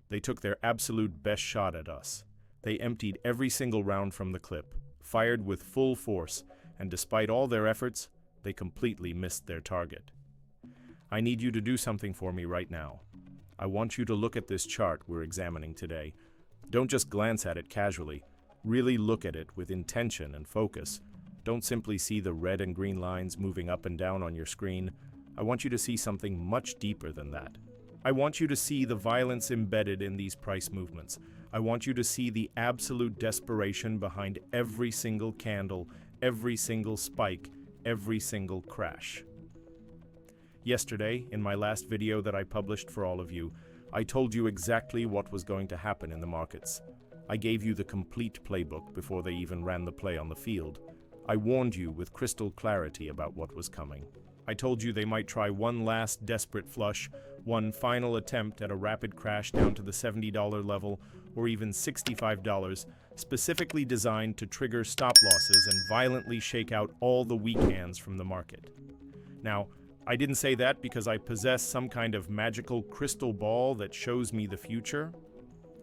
They took their absolute best shot at us. They emptied every single round from the clip, fired with full force, and despite all their efforts, they completely missed their target. I need you to do something for me right now. I want you to look at this chart we're examining today. Don't just glance at it casually. Really look at it with intention and focus. Don't simply see the red and green lines moving up and down on your screen. I want you to see something much deeper than that. I want you to see the violence embedded in these price movements. I want you to see the absolute desperation behind every single candle, every single spike, every single crash. Yesterday, in my last video that I published for all of you, I told you exactly what was going to happen in the markets. I gave you the complete playbook before they even ran the play on the field. I warned you with crystal clarity about what was coming. I told you they might try one last desperate flush, one final attempt at a rapid crash down to the $70 level or even $65, specifically designed to trigger stop losses and violently shake out all the weak hands from the market. Now, I didn't say that because I possess some kind of magical crystal ball that shows me the future.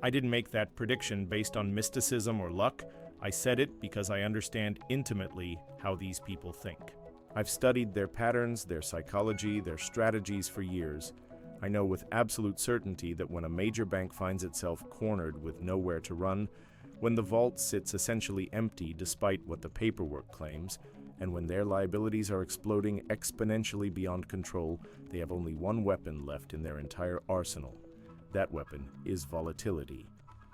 I didn't make that prediction based on mysticism or luck. I said it because I understand intimately how these people think. I've studied their patterns, their psychology, their strategies for years. I know with absolute certainty that when a major bank finds itself cornered with nowhere to run, when the vault sits essentially empty despite what the paperwork claims, and when their liabilities are exploding exponentially beyond control, they have only one weapon left in their entire arsenal. That weapon is volatility.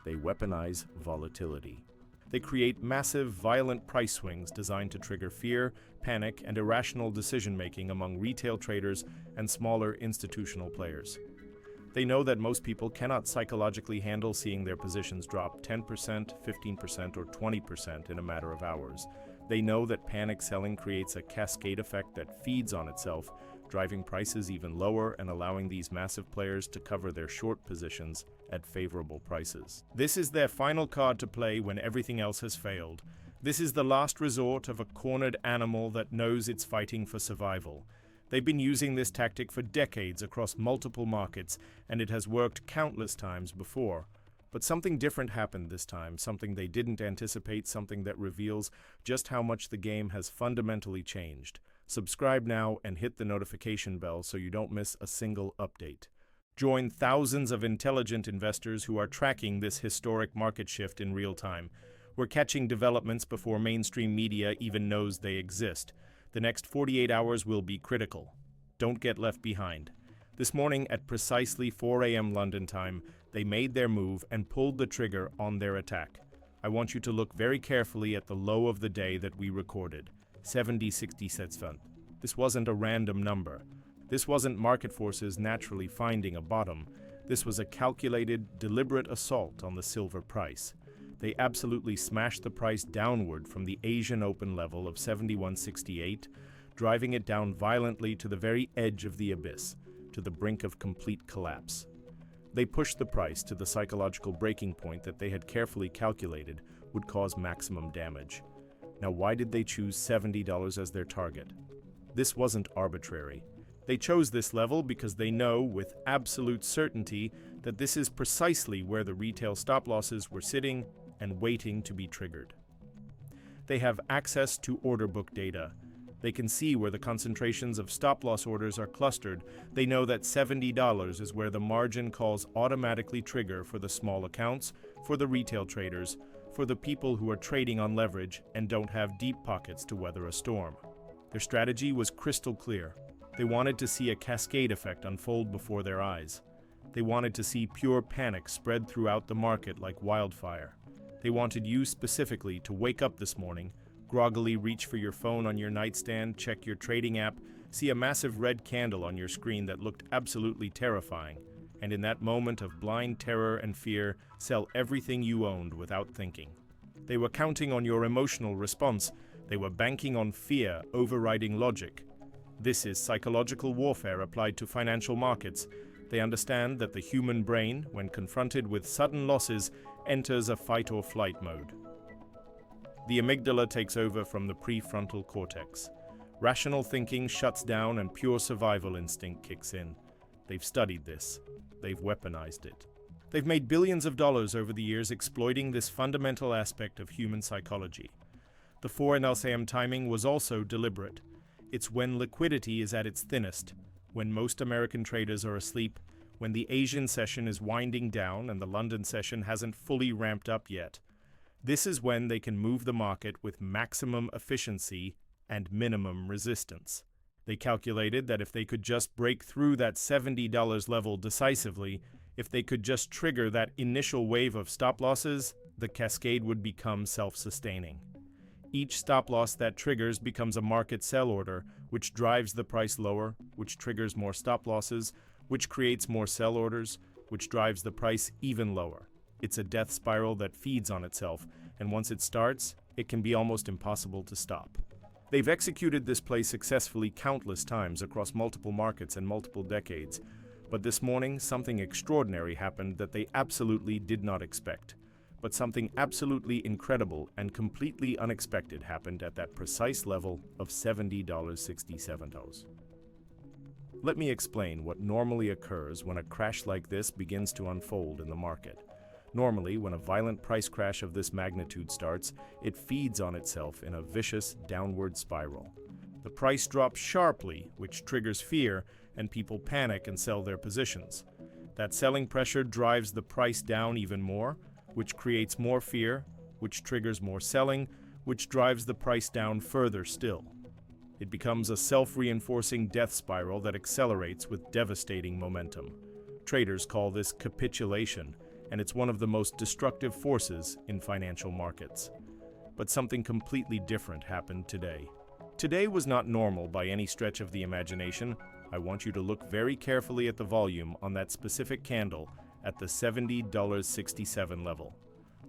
They weaponize volatility. They create massive, violent price swings designed to trigger fear, panic, and irrational decision-making among retail traders and smaller institutional players. They know that most people cannot psychologically handle seeing their positions drop 10%, 15%, or 20% in a matter of hours. They know that panic selling creates a cascade effect that feeds on itself, driving prices even lower and allowing these massive players to cover their short positions at favorable prices. This is their final card to play when everything else has failed. This is the last resort of a cornered animal that knows it's fighting for survival. They've been using this tactic for decades across multiple markets, and it has worked countless times before. But something different happened this time, something they didn't anticipate, something that reveals just how much the game has fundamentally changed. Subscribe now and hit the notification bell so you don't miss a single update. Join thousands of intelligent investors who are tracking this historic market shift in real time. We're catching developments before mainstream media even knows they exist. The next 48 hours will be critical. Don't get left behind. This morning at precisely 4 a.m. London time, they made their move and pulled the trigger on their attack. I want you to look very carefully at the low of the day that we recorded, 70.67. This wasn't a random number. This wasn't market forces naturally finding a bottom. This was a calculated, deliberate assault on the silver price. They absolutely smashed the price downward from the Asian Open level of 71.68, driving it down violently to the very edge of the abyss, to the brink of complete collapse. They pushed the price to the psychological breaking point that they had carefully calculated would cause maximum damage. Now, why did they choose $70 as their target? This wasn't arbitrary. They chose this level because they know with absolute certainty that this is precisely where the retail stop losses were sitting and waiting to be triggered. They have access to order book data. They can see where the concentrations of stop-loss orders are clustered. They know that $70 is where the margin calls automatically trigger for the small accounts, for the retail traders, for the people who are trading on leverage and don't have deep pockets to weather a storm. Their strategy was crystal clear. They wanted to see a cascade effect unfold before their eyes. They wanted to see pure panic spread throughout the market like wildfire. They wanted you specifically to wake up this morning, groggily reach for your phone on your nightstand, check your trading app, see a massive red candle on your screen that looked absolutely terrifying, and in that moment of blind terror and fear, sell everything you owned without thinking. They were counting on your emotional response. They were banking on fear overriding logic. This is psychological warfare applied to financial markets. They understand that the human brain, when confronted with sudden losses, enters a fight or flight mode. The amygdala takes over from the prefrontal cortex. Rational thinking shuts down and pure survival instinct kicks in. They've studied this. They've weaponized it. They've made billions of dollars over the years exploiting this fundamental aspect of human psychology. The 4 timing was also deliberate. It's when liquidity is at its thinnest, when most American traders are asleep, when the Asian session is winding down and the London session hasn't fully ramped up yet. This is when they can move the market with maximum efficiency and minimum resistance. They calculated that if they could just break through that $70 level decisively, if they could just trigger that initial wave of stop losses, the cascade would become self-sustaining. Each stop loss that triggers becomes a market sell order, which drives the price lower, which triggers more stop losses, which creates more sell orders, which drives the price even lower. It's a death spiral that feeds on itself, and once it starts, it can be almost impossible to stop. They've executed this play successfully countless times across multiple markets and multiple decades, but this morning something extraordinary happened that they absolutely did not expect. But something absolutely incredible and completely unexpected happened at that precise level of $70.67. Let me explain what normally occurs when a crash like this begins to unfold in the market. Normally, when a violent price crash of this magnitude starts, it feeds on itself in a vicious downward spiral. The price drops sharply, which triggers fear, and people panic and sell their positions. That selling pressure drives the price down even more, which creates more fear, which triggers more selling, which drives the price down further still. It becomes a self-reinforcing death spiral that accelerates with devastating momentum. Traders call this capitulation, and it's one of the most destructive forces in financial markets. But something completely different happened today. Today was not normal by any stretch of the imagination. I want you to look very carefully at the volume on that specific candle at the $70.67 level.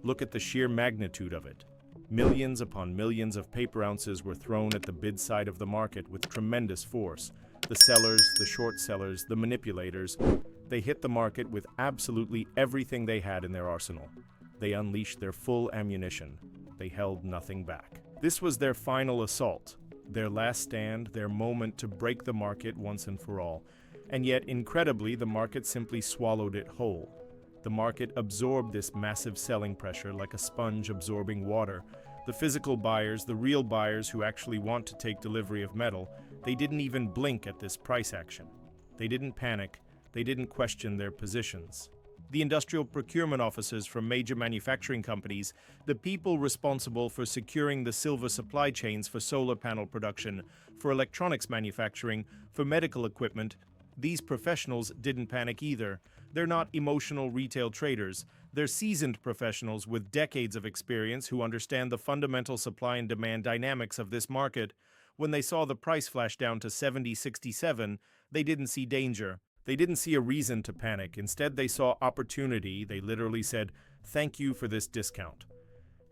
Look at the sheer magnitude of it. Millions upon millions of paper ounces were thrown at the bid side of the market with tremendous force. The sellers, the short sellers, the manipulators, they hit the market with absolutely everything they had in their arsenal. They unleashed their full ammunition. They held nothing back. This was their final assault, their last stand, their moment to break the market once and for all. And yet, incredibly, the market simply swallowed it whole. The market absorbed this massive selling pressure like a sponge absorbing water. The physical buyers, the real buyers who actually want to take delivery of metal, they didn't even blink at this price action. They didn't panic. They didn't question their positions. The industrial procurement officers from major manufacturing companies, the people responsible for securing the silver supply chains for solar panel production, for electronics manufacturing, for medical equipment, these professionals didn't panic either. They're not emotional retail traders. They're seasoned professionals with decades of experience who understand the fundamental supply and demand dynamics of this market. When they saw the price flash down to $70.67, they didn't see danger. They didn't see a reason to panic. Instead, they saw opportunity. They literally said, "Thank you for this discount."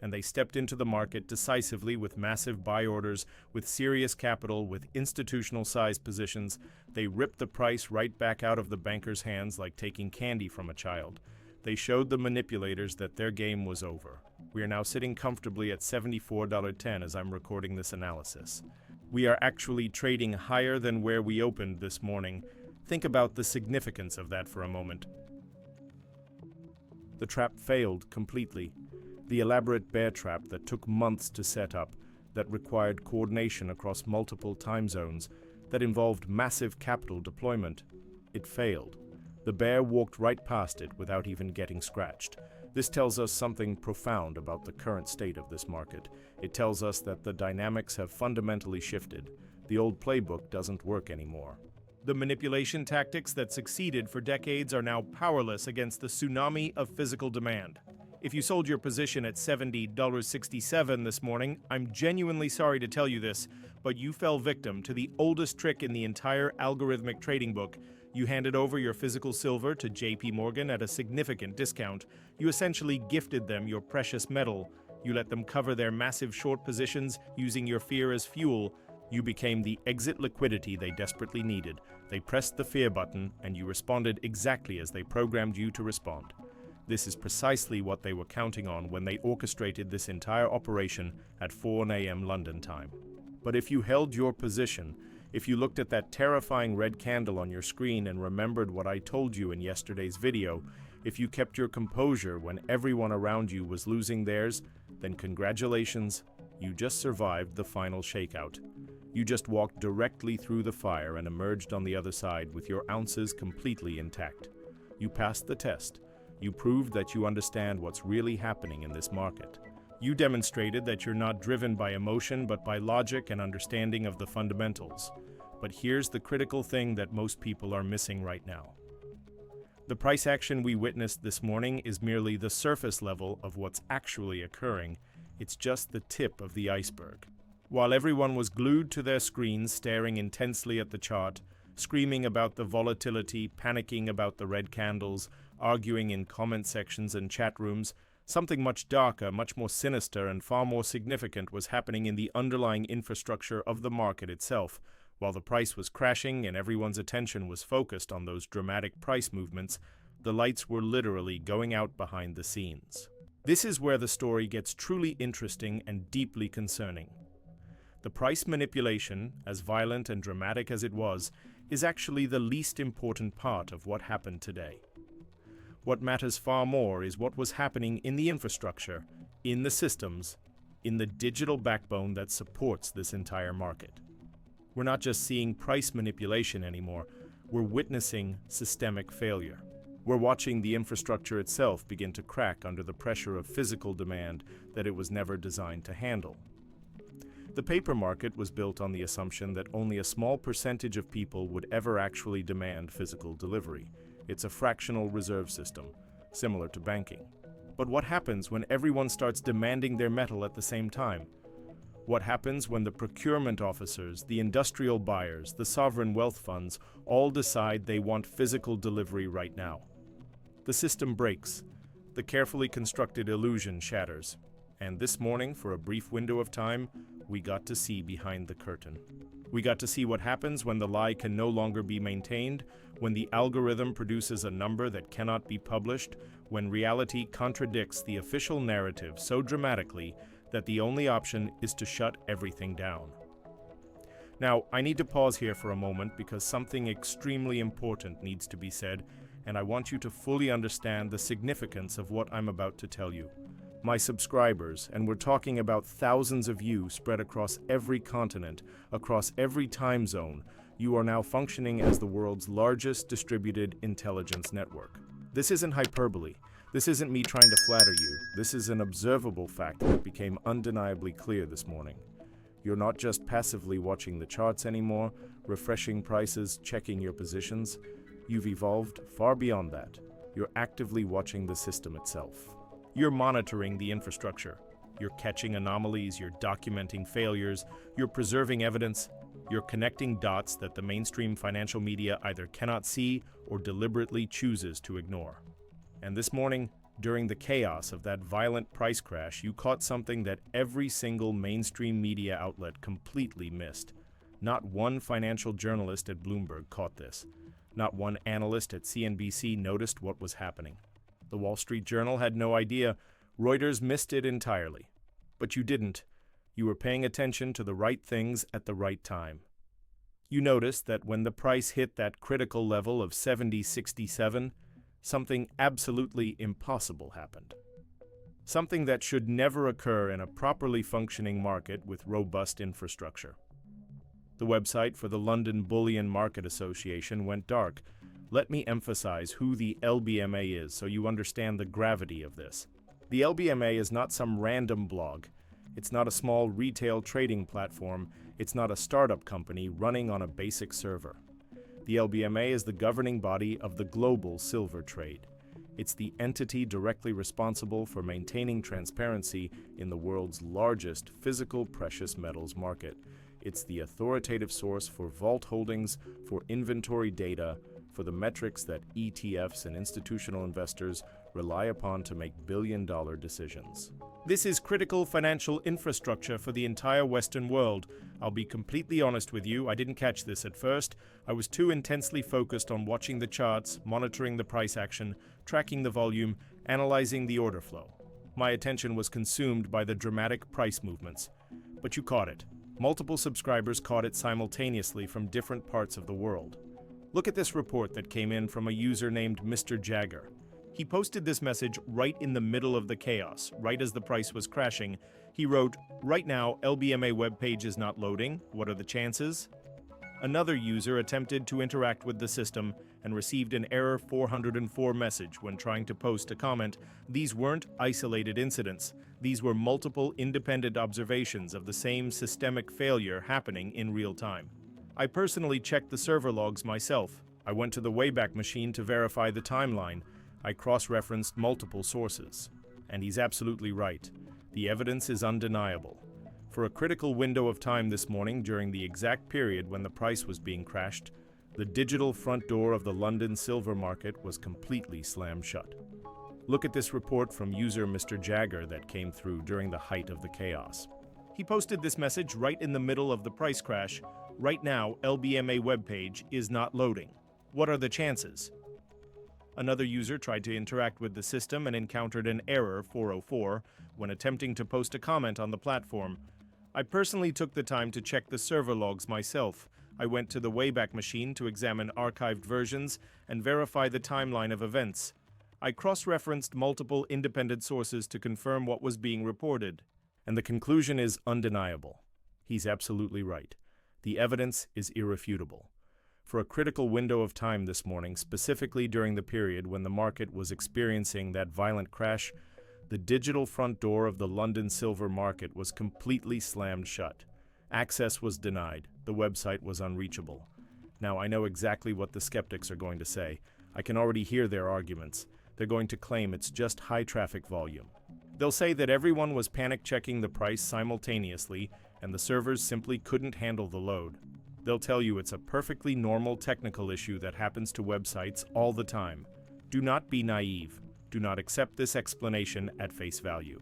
And they stepped into the market decisively with massive buy orders, with serious capital, with institutional-sized positions. They ripped the price right back out of the bankers' hands like taking candy from a child. They showed the manipulators that their game was over. We are now sitting comfortably at $74.10 as I'm recording this analysis. We are actually trading higher than where we opened this morning. Think about the significance of that for a moment. The trap failed completely. The elaborate bear trap that took months to set up, that required coordination across multiple time zones, that involved massive capital deployment, it failed. The bear walked right past it without even getting scratched. This tells us something profound about the current state of this market. It tells us that the dynamics have fundamentally shifted. The old playbook doesn't work anymore. The manipulation tactics that succeeded for decades are now powerless against the tsunami of physical demand. If you sold your position at $70.67 this morning, I'm genuinely sorry to tell you this, but you fell victim to the oldest trick in the entire algorithmic trading book. You handed over your physical silver to JP Morgan at a significant discount. You essentially gifted them your precious metal. You let them cover their massive short positions using your fear as fuel. You became the exit liquidity they desperately needed. They pressed the fear button, and you responded exactly as they programmed you to respond. This is precisely what they were counting on when they orchestrated this entire operation at 4 a.m. London time. But if you held your position, If you looked at that terrifying red candle on your screen and remembered what I told you in yesterday's video, if you kept your composure when everyone around you was losing theirs, then congratulations, you just survived the final shakeout. You just walked directly through the fire and emerged on the other side with your ounces completely intact. You passed the test. You proved that you understand what's really happening in this market. You demonstrated that you're not driven by emotion but by logic and understanding of the fundamentals. But here's the critical thing that most people are missing right now. The price action we witnessed this morning is merely the surface level of what's actually occurring. It's just the tip of the iceberg. While everyone was glued to their screens staring intensely at the chart, screaming about the volatility, panicking about the red candles, arguing in comment sections and chat rooms, something much darker, much more sinister, and far more significant was happening in the underlying infrastructure of the market itself. While the price was crashing and everyone's attention was focused on those dramatic price movements, the lights were literally going out behind the scenes. This is where the story gets truly interesting and deeply concerning. The price manipulation, as violent and dramatic as it was, is actually the least important part of what happened today. What matters far more is what was happening in the infrastructure, in the systems, in the digital backbone that supports this entire market. We're not just seeing price manipulation anymore, we're witnessing systemic failure. We're watching the infrastructure itself begin to crack under the pressure of physical demand that it was never designed to handle. The paper market was built on the assumption that only a small percentage of people would ever actually demand physical delivery. It's a fractional reserve system, similar to banking. But what happens when everyone starts demanding their metal at the same time? What happens when the procurement officers, the industrial buyers, the sovereign wealth funds all decide they want physical delivery right now? The system breaks. The carefully constructed illusion shatters. And this morning, for a brief window of time, we got to see behind the curtain. We got to see what happens when the lie can no longer be maintained, when the algorithm produces a number that cannot be published, when reality contradicts the official narrative so dramatically that the only option is to shut everything down. Now, I need to pause here for a moment because something extremely important needs to be said, and I want you to fully understand the significance of what I'm about to tell you. My subscribers, and we're talking about thousands of you spread across every continent, across every time zone, you are now functioning as the world's largest distributed intelligence network. This isn't hyperbole. This isn't me trying to flatter you. This is an observable fact that became undeniably clear this morning. You're not just passively watching the charts anymore, refreshing prices, checking your positions. You've evolved far beyond that. You're actively watching the system itself. You're monitoring the infrastructure. You're catching anomalies, you're documenting failures, you're preserving evidence, you're connecting dots that the mainstream financial media either cannot see or deliberately chooses to ignore. And this morning, during the chaos of that violent price crash, you caught something that every single mainstream media outlet completely missed. Not one financial journalist at Bloomberg caught this. Not one analyst at CNBC noticed what was happening. The Wall Street Journal had no idea. Reuters missed it entirely. But you didn't. You were paying attention to the right things at the right time. You noticed that when the price hit that critical level of 70.67, something absolutely impossible happened. Something that should never occur in a properly functioning market with robust infrastructure. The website for the London Bullion Market Association went dark. Let me emphasize who the LBMA is so you understand the gravity of this. The LBMA is not some random blog. It's not a small retail trading platform. It's not a startup company running on a basic server. The LBMA is the governing body of the global silver trade. It's the entity directly responsible for maintaining transparency in the world's largest physical precious metals market. It's the authoritative source for vault holdings, for inventory data, for the metrics that ETFs and institutional investors rely upon to make billion-dollar decisions. This is critical financial infrastructure for the entire Western world. I'll be completely honest with you, I didn't catch this at first. I was too intensely focused on watching the charts, monitoring the price action, tracking the volume, analyzing the order flow. My attention was consumed by the dramatic price movements. But you caught it. Multiple subscribers caught it simultaneously from different parts of the world. Look at this report that came in from a user named Mr. Jagger. He posted this message right in the middle of the chaos, right as the price was crashing. He wrote, "Right now, LBMA webpage is not loading. What are the chances?" Another user attempted to interact with the system and received an error 404 message when trying to post a comment. These weren't isolated incidents. These were multiple independent observations of the same systemic failure happening in real time. I personally checked the server logs myself. I went to the Wayback Machine to verify the timeline. I cross-referenced multiple sources. And he's absolutely right. The evidence is undeniable. For a critical window of time this morning during the exact period when the price was being crashed, the digital front door of the London silver market was completely slammed shut. Look at this report from user Mr. Jagger that came through during the height of the chaos. He posted this message right in the middle of the price crash. "Right now, LBMA webpage is not loading. What are the chances?" Another user tried to interact with the system and encountered an error 404 when attempting to post a comment on the platform. I personally took the time to check the server logs myself. I went to the Wayback Machine to examine archived versions and verify the timeline of events. I cross-referenced multiple independent sources to confirm what was being reported. And the conclusion is undeniable. He's absolutely right. The evidence is irrefutable. For a critical window of time this morning, specifically during the period when the market was experiencing that violent crash, the digital front door of the London silver market was completely slammed shut. Access was denied. The website was unreachable. Now, I know exactly what the skeptics are going to say. I can already hear their arguments. They're going to claim it's just high traffic volume. They'll say that everyone was panic-checking the price simultaneously and the servers simply couldn't handle the load. They'll tell you it's a perfectly normal technical issue that happens to websites all the time. Do not be naive. Do not accept this explanation at face value.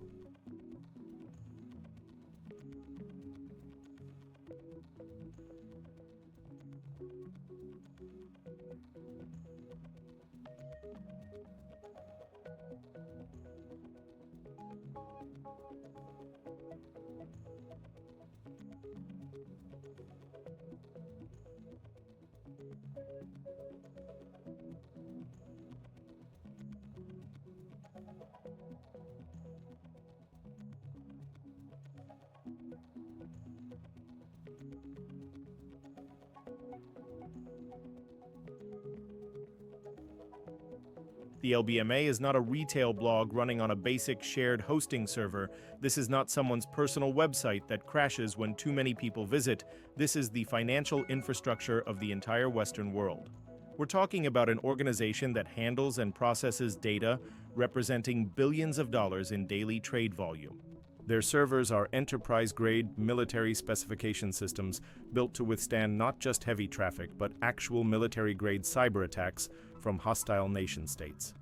The LBMA is not a retail blog running on a basic shared hosting server. This is not someone's personal website that crashes when too many people visit. This is the financial infrastructure of the entire Western world. We're talking about an organization that handles and processes data representing billions of dollars in daily trade volume. Their servers are enterprise-grade military specification systems built to withstand not just heavy traffic, but actual military-grade cyber attacks from hostile nation-states.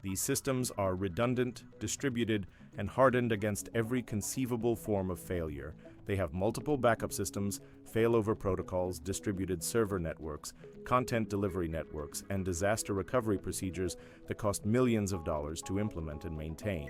These systems are redundant, distributed, and hardened against every conceivable form of failure. They have multiple backup systems, failover protocols, distributed server networks, content delivery networks, and disaster recovery procedures that cost millions of dollars to implement and maintain.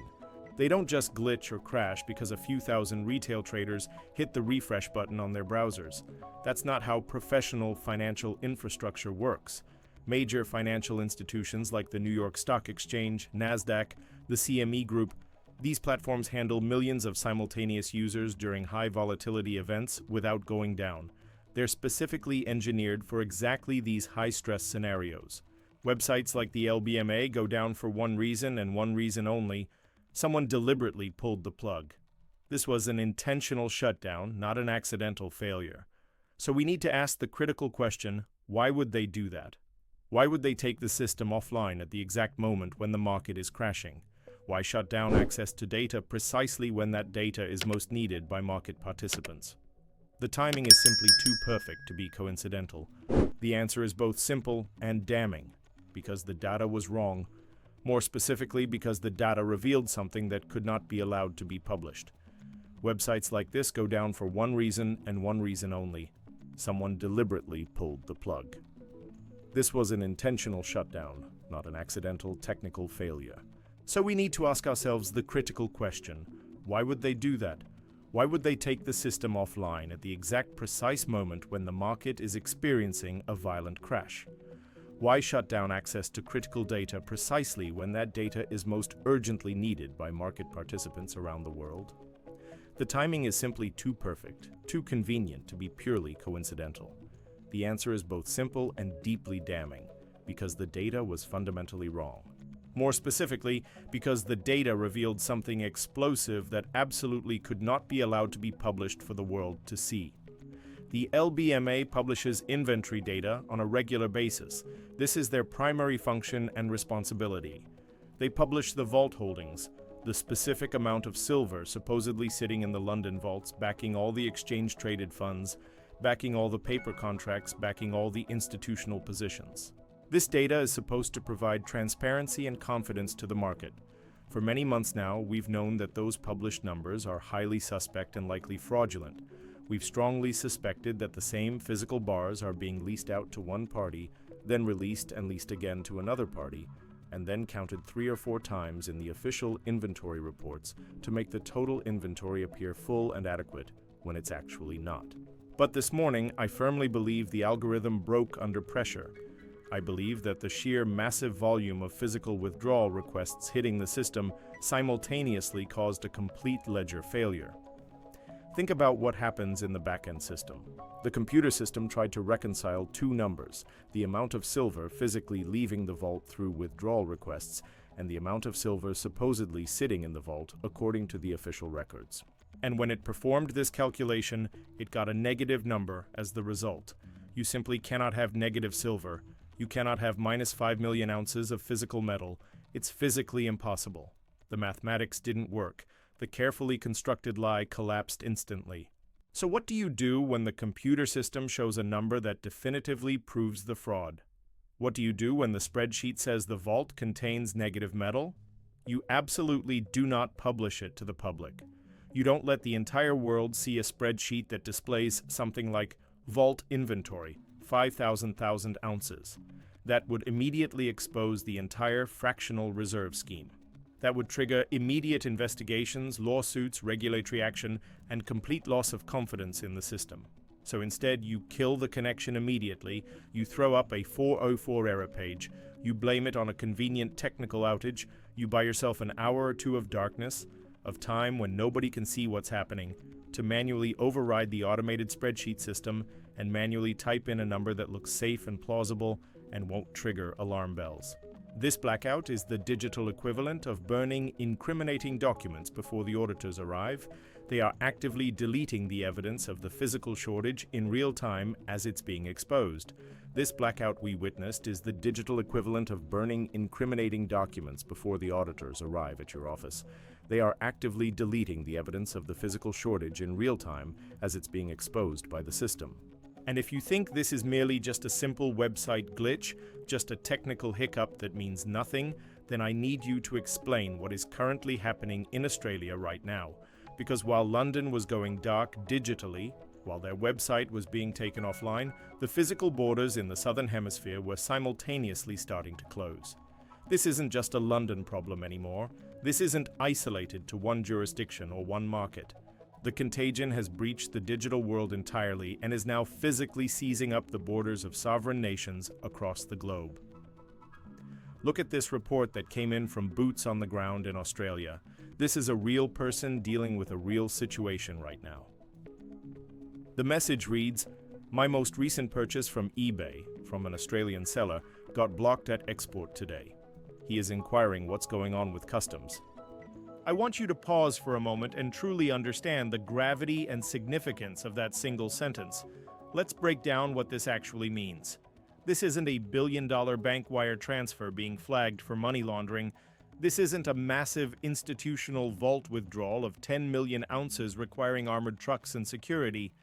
They don't just glitch or crash because a few thousand retail traders hit the refresh button on their browsers. That's not how professional financial infrastructure works. Major financial institutions like the New York Stock Exchange, NASDAQ, the CME Group, these platforms handle millions of simultaneous users during high volatility events without going down. They're specifically engineered for exactly these high-stress scenarios. Websites like the LBMA go down for one reason and one reason only. Someone deliberately pulled the plug. This was an intentional shutdown, not an accidental failure. So we need to ask the critical question, why would they do that? Why would they take the system offline at the exact moment when the market is crashing? Why shut down access to data precisely when that data is most needed by market participants? The timing is simply too perfect to be coincidental. The answer is both simple and damning, because the data was wrong. More specifically, because the data revealed something that could not be allowed to be published. Websites like this go down for one reason and one reason only. Someone deliberately pulled the plug. This was an intentional shutdown, not an accidental technical failure. So we need to ask ourselves the critical question, why would they do that? Why would they take the system offline at the exact precise moment when the market is experiencing a violent crash? Why shut down access to critical data precisely when that data is most urgently needed by market participants around the world? The timing is simply too perfect, too convenient to be purely coincidental. The answer is both simple and deeply damning, because the data was fundamentally wrong. More specifically, because the data revealed something explosive that absolutely could not be allowed to be published for the world to see. The LBMA publishes inventory data on a regular basis. This is their primary function and responsibility. They publish the vault holdings, the specific amount of silver supposedly sitting in the London vaults, backing all the exchange-traded funds, backing all the paper contracts, backing all the institutional positions. This data is supposed to provide transparency and confidence to the market. For many months now, we've known that those published numbers are highly suspect and likely fraudulent. We've strongly suspected that the same physical bars are being leased out to one party, then released and leased again to another party, and then counted 3 or 4 times in the official inventory reports to make the total inventory appear full and adequate when it's actually not. But this morning, I firmly believe the algorithm broke under pressure. I believe that the sheer massive volume of physical withdrawal requests hitting the system simultaneously caused a complete ledger failure. Think about what happens in the back-end system. The computer system tried to reconcile 2 numbers, the amount of silver physically leaving the vault through withdrawal requests and the amount of silver supposedly sitting in the vault according to the official records. And when it performed this calculation, it got a negative number as the result. You simply cannot have negative silver. You cannot have minus 5 million ounces of physical metal. It's physically impossible. The mathematics didn't work. The carefully constructed lie collapsed instantly. So what do you do when the computer system shows a number that definitively proves the fraud? What do you do when the spreadsheet says the vault contains negative metal? You absolutely do not publish it to the public. You don't let the entire world see a spreadsheet that displays something like vault inventory, 5,000 ounces. That would immediately expose the entire fractional reserve scheme. That would trigger immediate investigations, lawsuits, regulatory action, and complete loss of confidence in the system. So instead, you kill the connection immediately, you throw up a 404 error page, you blame it on a convenient technical outage, you buy yourself an hour or 2 of darkness, of time when nobody can see what's happening, to manually override the automated spreadsheet system and manually type in a number that looks safe and plausible and won't trigger alarm bells. This blackout is the digital equivalent of burning incriminating documents before the auditors arrive. They are actively deleting the evidence of the physical shortage in real time as it's being exposed. This blackout we witnessed is the digital equivalent of burning incriminating documents before the auditors arrive at your office. They are actively deleting the evidence of the physical shortage in real time as it's being exposed by the system. And if you think this is merely just a simple website glitch, just a technical hiccup that means nothing, then I need you to explain what is currently happening in Australia right now. Because while London was going dark digitally, while their website was being taken offline, the physical borders in the Southern Hemisphere were simultaneously starting to close. This isn't just a London problem anymore. This isn't isolated to one jurisdiction or one market. The contagion has breached the digital world entirely and is now physically seizing up the borders of sovereign nations across the globe. Look at this report that came in from boots on the ground in Australia. This is a real person dealing with a real situation right now. The message reads, "My most recent purchase from eBay, from an Australian seller, got blocked at export today. He is inquiring what's going on with customs." I want you to pause for a moment and truly understand the gravity and significance of that single sentence. Let's break down what this actually means. This isn't a billion-dollar bank wire transfer being flagged for money laundering. This isn't a massive institutional vault withdrawal of 10 million ounces requiring armored trucks and security.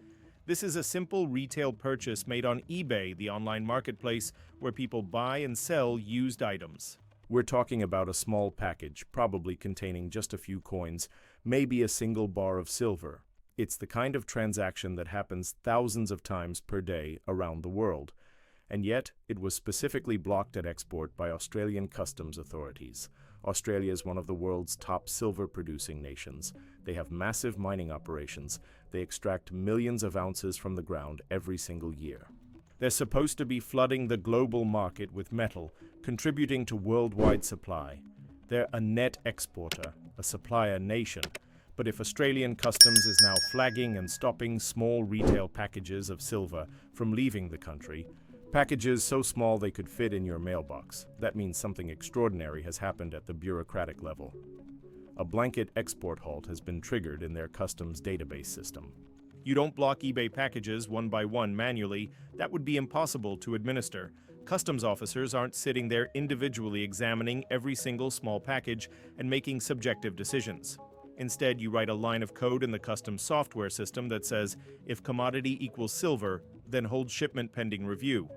This is a simple retail purchase made on eBay, the online marketplace where people buy and sell used items. We're talking about a small package, probably containing just a few coins, maybe a single bar of silver. It's the kind of transaction that happens thousands of times per day around the world. And yet, it was specifically blocked at export by Australian customs authorities. Australia is one of the world's top silver-producing nations. They have massive mining operations. They extract millions of ounces from the ground every single year. They're supposed to be flooding the global market with metal, contributing to worldwide supply. They're a net exporter, a supplier nation. But if Australian customs is now flagging and stopping small retail packages of silver from leaving the country, packages so small they could fit in your mailbox, that means something extraordinary has happened at the bureaucratic level. A blanket export halt has been triggered in their customs database system. You don't block eBay packages one by one manually. That would be impossible to administer. Customs officers aren't sitting there individually examining every single small package and making subjective decisions. Instead, you write a line of code in the customs software system that says, if commodity equals silver, then hold shipment pending review.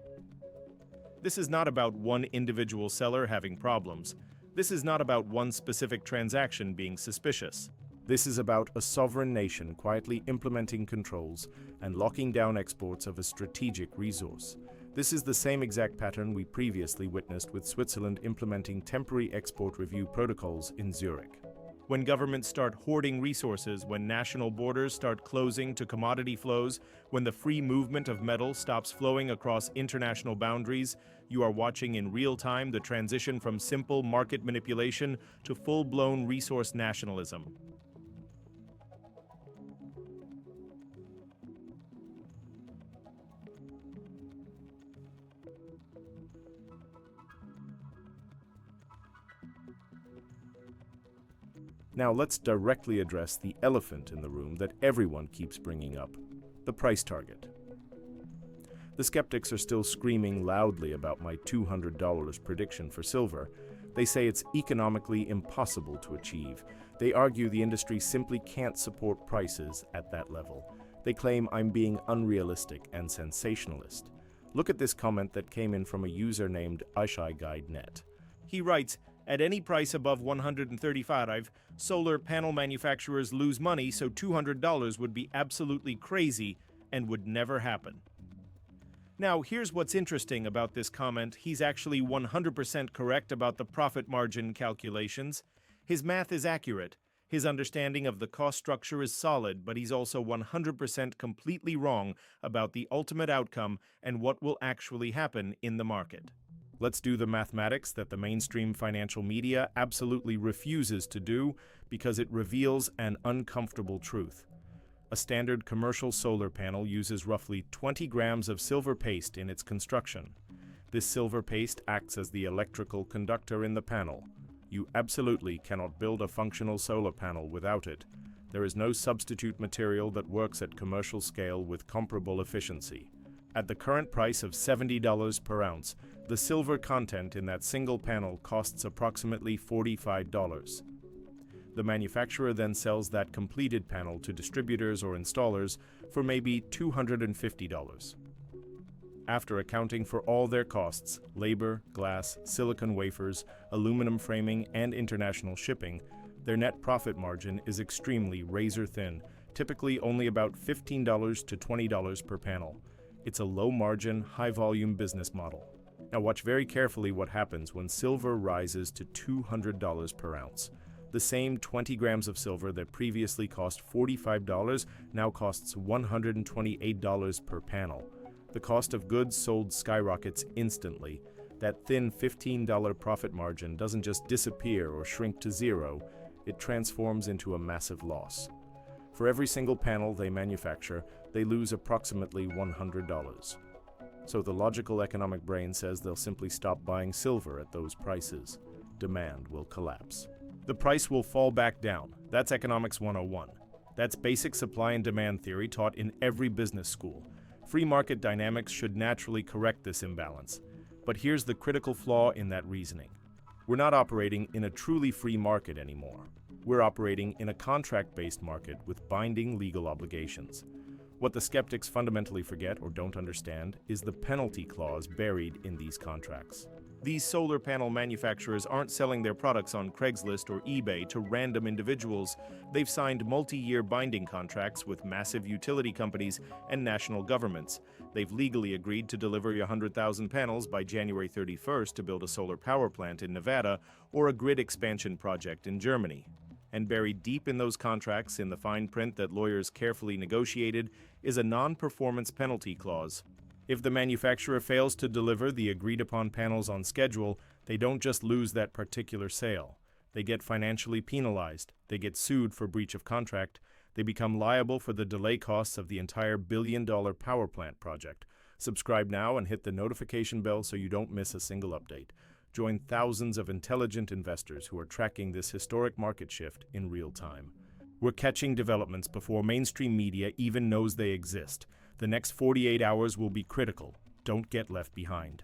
This is not about one individual seller having problems. This is not about one specific transaction being suspicious. This is about a sovereign nation quietly implementing controls and locking down exports of a strategic resource. This is the same exact pattern we previously witnessed with Switzerland implementing temporary export review protocols in Zurich. When governments start hoarding resources, when national borders start closing to commodity flows, when the free movement of metal stops flowing across international boundaries, you are watching in real time the transition from simple market manipulation to full-blown resource nationalism. Now let's directly address the elephant in the room that everyone keeps bringing up, the price target. The skeptics are still screaming loudly about my $200 prediction for silver. They say it's economically impossible to achieve. They argue the industry simply can't support prices at that level. They claim I'm being unrealistic and sensationalist. Look at this comment that came in from a user named IShaiGuideNet. He writes, at any price above $135, solar panel manufacturers lose money, so $200 would be absolutely crazy and would never happen. Now, here's what's interesting about this comment. He's actually 100% correct about the profit margin calculations. His math is accurate. His understanding of the cost structure is solid, but he's also 100% completely wrong about the ultimate outcome and what will actually happen in the market. Let's do the mathematics that the mainstream financial media absolutely refuses to do because it reveals an uncomfortable truth. A standard commercial solar panel uses roughly 20 grams of silver paste in its construction. This silver paste acts as the electrical conductor in the panel. You absolutely cannot build a functional solar panel without it. There is no substitute material that works at commercial scale with comparable efficiency. At the current price of $70 per ounce, the silver content in that single panel costs approximately $45. The manufacturer then sells that completed panel to distributors or installers for maybe $250. After accounting for all their costs, labor, glass, silicon wafers, aluminum framing, and international shipping, their net profit margin is extremely razor-thin, typically only about $15 to $20 per panel. It's a low-margin, high-volume business model. Now watch very carefully what happens when silver rises to $200 per ounce. The same 20 grams of silver that previously cost $45 now costs $128 per panel. The cost of goods sold skyrockets instantly. That thin $15 profit margin doesn't just disappear or shrink to zero, it transforms into a massive loss. For every single panel they manufacture, they lose approximately $100. So the logical economic brain says they'll simply stop buying silver at those prices. Demand will collapse. The price will fall back down. That's Economics 101. That's basic supply and demand theory taught in every business school. Free market dynamics should naturally correct this imbalance. But here's the critical flaw in that reasoning. We're not operating in a truly free market anymore. We're operating in a contract-based market with binding legal obligations. What the skeptics fundamentally forget or don't understand is the penalty clause buried in these contracts. These solar panel manufacturers aren't selling their products on Craigslist or eBay to random individuals. They've signed multi-year binding contracts with massive utility companies and national governments. They've legally agreed to deliver 100,000 panels by January 31st to build a solar power plant in Nevada or a grid expansion project in Germany. And buried deep in those contracts, in the fine print that lawyers carefully negotiated, is a non-performance penalty clause. If the manufacturer fails to deliver the agreed-upon panels on schedule, they don't just lose that particular sale. They get financially penalized, they get sued for breach of contract, they become liable for the delay costs of the entire billion-dollar power plant project. Subscribe now and hit the notification bell so you don't miss a single update. Join thousands of intelligent investors who are tracking this historic market shift in real time. We're catching developments before mainstream media even knows they exist. The next 48 hours will be critical. Don't get left behind.